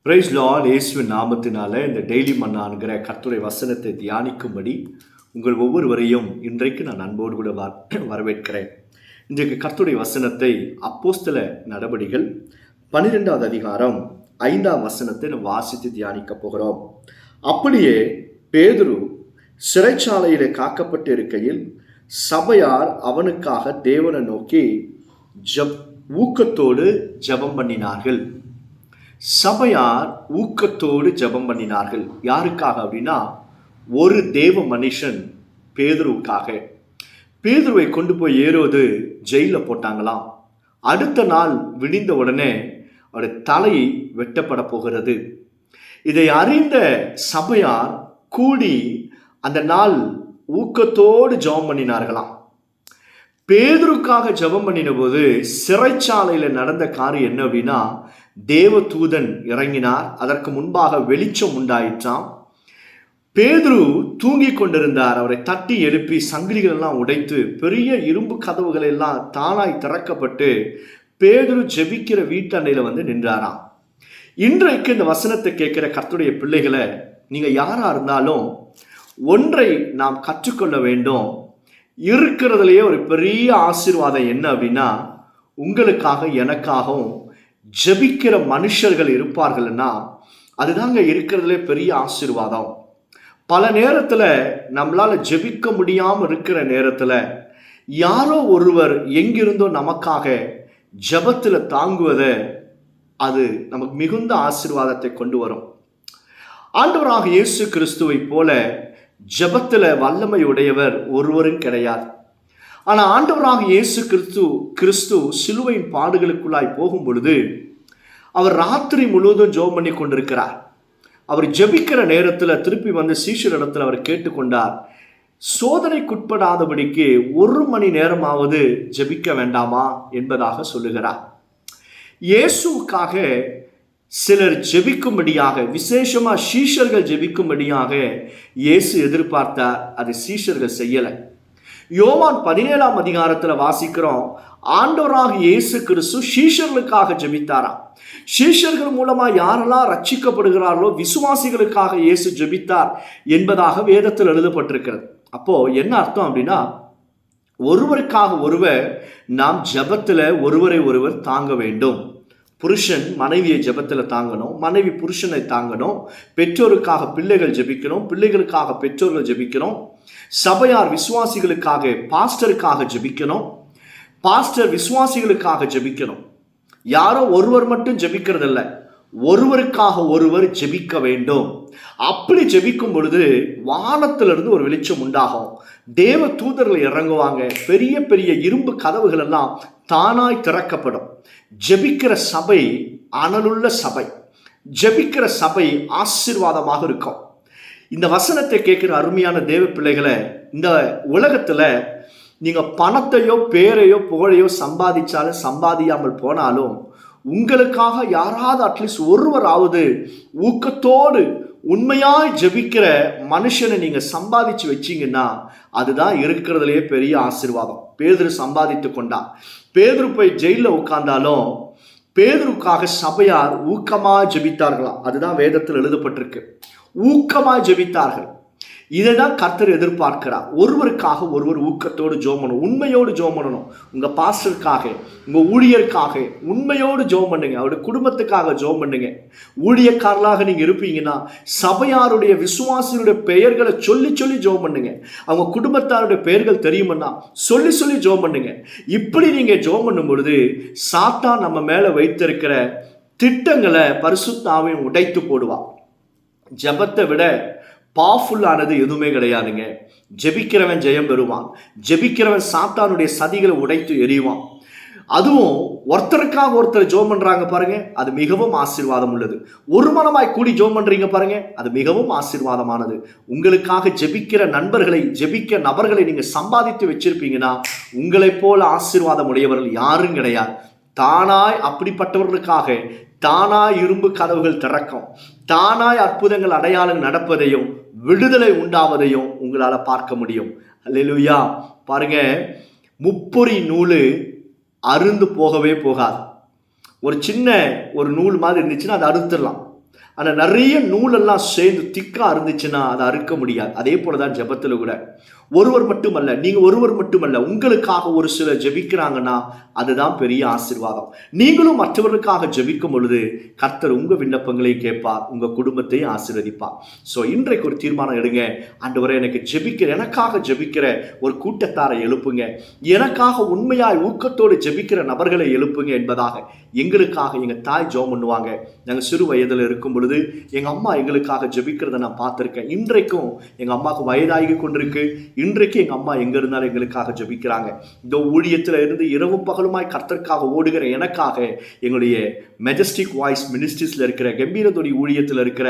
Price Lord. இயேசுவின் நாமத்தினால இந்த டெய்லி மன்னான்கிற கர்த்தருடைய வசனத்தை தியானிக்கும்படி உங்கள் ஒவ்வொருவரையும் இன்றைக்கு நான் அன்போடு கூட வரவேற்கிறேன். இன்றைக்கு கர்த்தருடைய வசனத்தை அப்போஸ்தல நடபடிகள் 12வது அதிகாரம் 5ஆம் வசனத்தை நாம் வாசித்து தியானிக்க போகிறோம். அப்படியே பேதுரு சிறைச்சாலையிலே காக்கப்பட்டு இருக்கையில் சபையார் அவனுக்காக தேவனை நோக்கி ஊக்கத்தோடு ஜெபம் பண்ணினார்கள். சபையார் ஊக்கத்தோடு ஜெபம் பண்ணினார்கள். யாருக்காக அப்படின்னா, ஒரு தேவ மனுஷன் பேதுருவுக்காக. பேதுருவை கொண்டு போய் ஏரோது ஜெயிலில் போட்டாங்களாம். அடுத்த நாள் விடிந்த உடனே அவருடைய தலை வெட்டப்பட போகிறது. இதை அறிந்த சபையார் கூடி அந்த நாள் ஊக்கத்தோடு ஜெபம் பண்ணினார்களாம். பேதுருக்காக ஜெபம் பண்ணின போது சிறைச்சாலையில் நடந்த காரியம் என்ன அப்படின்னா, தேவ தூதன் இறங்கினார். அதற்கு முன்பாக வெளிச்சம் உண்டாயிற்றாம். பேதுரு தூங்கி கொண்டிருந்தார். அவரை தட்டி எழுப்பி சங்கிலிகள் எல்லாம் உடைத்து பெரிய இரும்பு கதவுகள் எல்லாம் தானாய் திறக்கப்பட்டு பேதுரு ஜெபிக்கிற வீட்டண்டையில் நின்றாராம். இன்றைக்கு இந்த வசனத்தை கேட்கிற கர்த்தருடைய பிள்ளைகளை, நீங்க யாரா இருந்தாலும் ஒன்றை நாம் கற்றுக்கொள்ள வேண்டும். இருக்கிறதுலையே ஒரு பெரிய ஆசீர்வாதம் என்ன அப்படின்னா, உங்களுக்காக எனக்காகவும் ஜெபிக்கிற மனுஷர்கள் இருப்பார்கள்னா அதுதாங்க இருக்கிறதுலே பெரிய ஆசீர்வாதம். பல நேரத்தில் நம்மளால் ஜெபிக்க முடியாமல் இருக்கிற நேரத்தில் யாரோ ஒருவர் எங்கிருந்தோ நமக்காக ஜெபத்தில் தாங்குவதை அது நமக்கு மிகுந்த ஆசீர்வாதத்தை கொண்டு வரும். ஆண்டவராக இயேசு கிறிஸ்துவை போல ஜெபத்தில் வல்லமை உடையவர் ஒருவரும் கிடையாது. ஆனால் ஆண்டவராக இயேசு கிறிஸ்து சிலுவையின் பாடுகளுக்குள்ளாய் போகும் பொழுது அவர் ராத்திரி முழுவதும் ஜெபம் பண்ணி கொண்டிருக்கிறார். அவர் ஜெபிக்கிற நேரத்தில் திருப்பி சீஷர் இடத்துல அவர் கேட்டுக்கொண்டார், சோதனைக்குட்படாதபடிக்கு 1 மணி நேரமாவது ஜெபிக்க வேண்டாமா என்பதாக சொல்லுகிறார். இயேசுவுக்காக சிலர் ஜெபிக்கும்படியாக, விசேஷமா சீஷர்கள் ஜெபிக்கும்படியாக இயேசு எதிர்பார்த்தார். அது சீஷர்கள் செய்யலை. யோவான் 17ஆம் அதிகாரத்தில் வாசிக்கிறோம், ஆண்டவராக இயேசு கிறிஸ்து சீஷர்களுக்காக ஜெபித்தாராம். சீஷர்கள் மூலமா யாரெல்லாம் ரட்சிக்கப்படுகிறார்களோ விசுவாசிகளுக்காக இயேசு ஜெபித்தார் என்பதாக வேதத்தில் எழுதப்பட்டிருக்கிறது. அப்போ என்ன அர்த்தம் அப்படின்னா, ஒருவருக்காக ஒருவர் நாம் ஜெபத்தில் ஒருவரை ஒருவர் தாங்க வேண்டும். புருஷன் மனைவியை ஜெபத்தில் தாங்கணும், மனைவி புருஷனை தாங்கணும், பெற்றோருக்காக பிள்ளைகள் ஜெபிக்கணும், பிள்ளைகளுக்காக பெற்றோர்கள் ஜெபிக்கணும், சபையார் விசுவாசிகளுக்காக பாஸ்டருக்காக ஜெபிக்கணும், பாஸ்டர் விசுவாசிகளுக்காக ஜெபிக்கணும். யாரோ ஒருவர் மட்டும் ஜெபிக்கிறதில்ல, ஒருவருக்காக ஒருவர் ஜெபிக்க வேண்டும். அப்படி ஜெபிக்கும் பொழுது வானத்திலிருந்து ஒரு வெளிச்சம் உண்டாகும். தேவ தூதர்கள் இறங்குவாங்க. பெரிய பெரிய இரும்பு கதவுகள் எல்லாம் தானாய் திறக்கப்படும். ஜெபிக்கிற சபை அனலுள்ள சபை, ஜெபிக்கிற சபை ஆசீர்வாதமாக இருக்கும். இந்த வசனத்தை கேட்கிற அருமையான தேவ பிள்ளைகளை, இந்த உலகத்துல நீங்க பணத்தையோ பேரையோ புகழையோ சம்பாதிச்சாலும் சம்பாதியாமல் போனாலும் உங்களுக்காக யாராவது அட்லீஸ்ட் ஒருவராவது ஊக்கத்தோடு உண்மையாய் ஜெபிக்கிற மனுஷனை நீங்க சம்பாதிச்சு வச்சீங்கன்னா அதுதான் இருக்கிறதுலே பெரிய ஆசீர்வாதம். பேதுரு சம்பாதித்து கொண்டான். பேதுரு போய் ஜெயிலில் உட்கார்ந்தாலும் பேதுருக்காக சபையார் ஊக்கமாக ஜெபித்தார்களாம். அதுதான் வேதத்தில் எழுதப்பட்டிருக்கு. ஊக்கமாக ஜெபித்தார்கள். இதை தான் கர்த்தர் எதிர்பார்க்கிறார். ஒருவருக்காக ஒருவர் ஊக்கத்தோடு ஜெபம் பண்ணணும், உண்மையோடு ஜெபம் பண்ணணும். உங்கள் பாஸ்டருக்காக, உங்கள் ஊழியருக்காக உண்மையோடு ஜெபம் பண்ணுங்க. அவருடைய குடும்பத்துக்காக ஜெபம் பண்ணுங்க. ஊழியக்காரர்களாக நீங்கள் இருப்பீங்கன்னா சபையாருடைய விசுவாசிகளுடைய பெயர்களை சொல்லி சொல்லி ஜெபம் பண்ணுங்க. அவங்க குடும்பத்தாருடைய பெயர்கள் தெரியுமென்னா சொல்லி சொல்லி ஜெபம் பண்ணுங்க. இப்படி நீங்கள் ஜெபம் பண்ணும் பொழுது சாத்தான் நம்ம மேலே வைத்திருக்கிற திட்டங்களை பரிசுத்த ஆவியானவர் உடைத்து போடுவான். ஜெபத்தை விட பவர்ஃபுல்லானது எதுவுமே கிடையாதுங்க. ஜெபிக்கிறவன் ஜெயம் பெறுவான். ஜெபிக்கிறவன் சாத்தானுடைய சதிகளை உடைத்து எறிவான். அதுவும் ஒருத்தருக்காக ஒருத்தர் ஜெபம் பண்றாங்க பாருங்க, அது மிகவும் ஆசீர்வாதம் உள்ளது. ஒரு மனமாய் கூடி ஜெபம் பண்றீங்க பாருங்க, அது மிகவும் ஆசீர்வாதமானது. உங்களுக்காக ஜெபிக்கிற நண்பர்களை, ஜெபிக்க நபர்களை நீங்க சம்பாதித்து வச்சிருப்பீங்கன்னா உங்களை போல ஆசீர்வாதம் உடையவர்கள் யாரும் கிடையாது. தானாய் அப்படிப்பட்டவர்களுக்காக தானாய் இரும்பு கதவுகள் திறக்கும். தானாய் அற்புதங்கள் அடையாளங்கள் நடப்பதையும் விடுதலை உண்டாவதையும் உங்களால பார்க்க முடியும். அல்லேலூயா. பாருங்க, முப்பொறி நூல் அருந்து போகவே போகாது. ஒரு சின்ன ஒரு நூல் மாதிரி இருந்துச்சுன்னா அதை அறுத்துடலாம். ஆனால் நிறைய நூலெல்லாம் சேர்ந்து திக்காக இருந்துச்சுன்னா அதை அறுக்க முடியாது. அதே போல தான் ஜெபத்தில் கூட ஒருவர் மட்டுமல்ல, நீங்கள் ஒருவர் மட்டுமல்ல, உங்களுக்காக ஒரு சிலர் ஜெபிக்கிறாங்கன்னா அதுதான் பெரிய ஆசீர்வாதம். நீங்களும் மற்றவர்களுக்காக ஜெபிக்கும் பொழுது கர்த்தர் உங்கள் விண்ணப்பங்களையும் கேட்பார், உங்கள் குடும்பத்தையும் ஆசீர்வதிப்பார். ஸோ இன்றைக்கு ஒரு தீர்மானம் எடுங்க. ஆண்டவரே, எனக்காக ஜெபிக்கிற ஒரு கூட்டத்தாரை எழுப்புங்க, எனக்காக உண்மையாய் ஊக்கத்தோடு ஜெபிக்கிற நபர்களை எழுப்புங்க என்பதாக எங்களுக்காக எங்கள் தாய் ஜெபம் பண்ணுவாங்க. நாங்கள் சிறு வயதில் இருக்கும் பொழுது எங்கள் அம்மா எங்களுக்காக ஜெபிக்கிறத நான் பார்த்துருக்கேன். இன்றைக்கும் எங்கள் அம்மாவுக்கு வயதாகி கொண்டிருக்கு. இன்றைக்கு எங்கள் அம்மா எங்கே இருந்தாலும் எங்களுக்காக ஜெபிக்கிறாங்க. இந்த ஊழியத்தில் இருந்து இரவும் பகலுமாய் கர்த்தருக்காக ஓடுகிற எனக்காக எங்களுடைய மெஜஸ்டிக் வாய்ஸ் மினிஸ்ட்ரிஸில் இருக்கிற கம்பீரதொனி ஊழியத்தில் இருக்கிற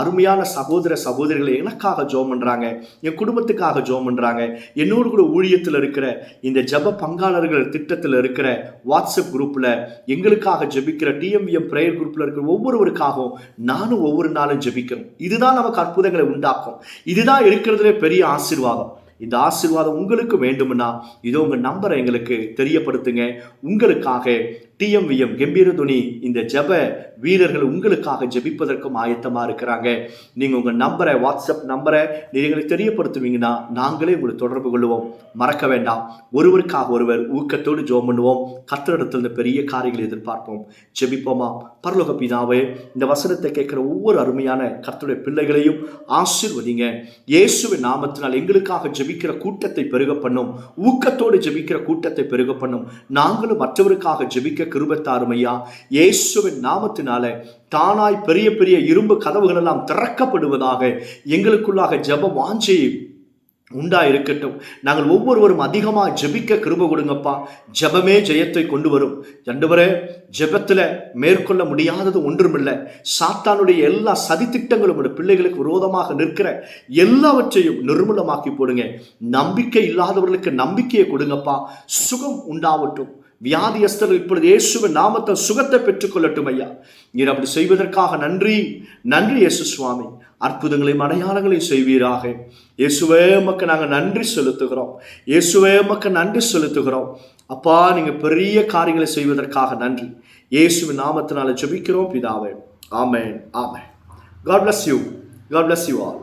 அருமையான சகோதர சகோதரிகளை எனக்காக ஜெபம் பண்ணுறாங்க, என் குடும்பத்துக்காக ஜெபம் பண்ணுறாங்க. என்னோடு கூட ஊழியத்தில் இருக்கிற இந்த ஜெப பங்காளர்கள் திட்டத்தில் இருக்கிற வாட்ஸ்அப் குரூப்பில் எங்களுக்காக ஜெபிக்கிற டிஎம்விஎம் பிரேயர் குரூப்பில் இருக்கிற ஒவ்வொருவருக்காகவும் நானும் ஒவ்வொரு நாளும் ஜெபிக்கிறோம். இதுதான் நமக்கு அற்புதங்களை உண்டாக்கும். இதுதான் இருக்கிறதுலே பெரிய ஆசீர்வாதம். இந்த ஆசீர்வாதம் உங்களுக்கு வேண்டும்னா இதோ உங்கள் நம்பரை எங்களுக்கு தெரியப்படுத்துங்க. உங்களுக்காக டிஎம்விஎம் கம்பீரதுனி இந்த ஜெப வீரர்கள் உங்களுக்காக ஜெபிப்பதற்கும் ஆயத்தமாக இருக்கிறாங்க. நீங்கள் உங்கள் நம்பரை, வாட்ஸ்அப் நம்பரை எங்களுக்கு தெரியப்படுத்துவீங்கன்னா நாங்களே உங்களை தொடர்பு கொள்வோம். மறக்க வேண்டாம், ஒருவருக்காக ஒருவர் ஊக்கத்தோடு ஜெபம் பண்ணுவோம். கர்த்தரிடத்தில் இந்த பெரிய காரியங்களை எதிர்பார்ப்போம். ஜெபிப்போமா? பரலோக பிதாவே, இந்த வசனத்தை கேட்கிற ஒவ்வொரு அருமையான கர்த்தருடைய பிள்ளைகளையும் ஆசீர்வதிங்க. இயேசுவின் நாமத்தினால் எங்களுக்காக ஜெபிக்கிற கூட்டத்தை பெருக பண்ணும், ஊக்கத்தோடு ஜெபிக்கிற கூட்டத்தை பெருக பண்ணும். நாங்களும் மற்றவருக்காக ஜெபிக்க கிருபைத்தாரும் ஐயா. இயேசுவின் நாமத்தினால தானாய் பெரிய பெரிய இரும்பு கதவுகள் எல்லாம் திறக்கப்படுவதாக, எங்களுக்குள்ளாக ஜெப வாஞ்சை உண்டாயிருக்கட்டும். நாங்கள் ஒவ்வொருவரும் அதிகமாக ஜெபிக்க கிருபை கொடுங்கப்பா. ஜெபமே ஜெயத்தை கொண்டு வரும். ஆண்டவரே, ஜெபத்தில் மேற்கொள்ள முடியாதது ஒன்றுமில்லை. சாத்தானுடைய எல்லா சதித்திட்டங்களும் பிள்ளைகளுக்கு விரோதமாக நிற்கிற எல்லாவற்றையும் நிர்மூலமாக்கி போடுங்க. நம்பிக்கை இல்லாதவர்களுக்கு நம்பிக்கையை கொடுங்கப்பா. சுகம் உண்டாவட்டும். வியாதியஸ்தர்கள் இப்பொழுது இயேசுவின் நாமத்தை சுகத்தை பெற்றுக்கொள்ளட்டும் ஐயா. நீர் அப்படி செய்வதற்காக நன்றி. நன்றி இயேசு சுவாமி. அற்புதங்களையும் அடையாளங்களையும் செய்வீராக. இயேசுவே, உமக்கு நாங்கள் நன்றி செலுத்துகிறோம். இயேசுவே, உமக்கு நன்றி செலுத்துகிறோம். அப்பா, நீங்கள் பெரிய காரியங்களை செய்வதற்காக நன்றி. இயேசுவின் நாமத்தினால ஜெபிக்கிறோம் பிதாவே. ஆமென், ஆமென். God bless you. God bless you all.